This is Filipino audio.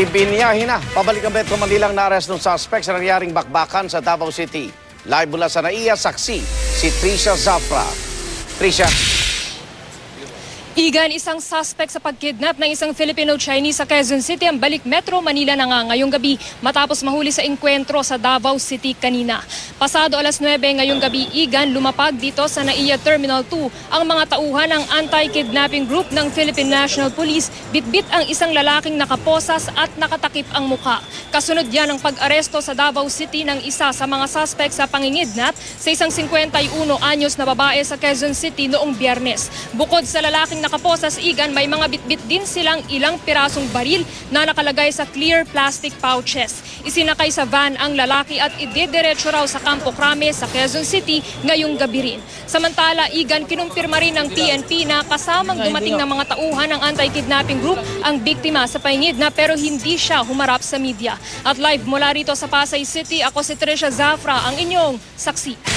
Ibinyahin na. Pabalik ang Metro Manilang na-arrest ng suspect sa nangyaring bakbakan sa Davao City. Live mula sa NAIA, saksi si Trisha Zafra. Trisha. Igan, isang suspect sa pagkidnap ng isang Filipino-Chinese sa Quezon City ang balik Metro Manila na nga ngayong gabi matapos mahuli sa engkwentro sa Davao City kanina. Pasado alas 9 ngayong gabi, Igan, lumapag dito sa NAIA Terminal 2 ang mga tauhan ng anti-kidnapping group ng Philippine National Police. Bitbit ang isang lalaking nakaposas at nakatakip ang muka. Kasunod yan ang pag-aresto sa Davao City ng isa sa mga suspect sa pangingidnap sa isang 51 anyos na babae sa Quezon City noong Biyernes. Bukod sa lalaking nakaposas, Igan, may mga bitbit din silang ilang pirasong baril na nakalagay sa clear plastic pouches. Isinakay sa van ang lalaki at idediretso raw sa Campo Crame sa Quezon City ngayong gabi rin. Samantala, Igan, kinumpirma rin ng PNP na kasamang dumating ng mga tauhan ng anti-kidnapping group ang biktima sa pangingidnap pero hindi siya humarap sa media. At live mula rito sa Pasay City, ako si Trisha Zafra, ang inyong saksi.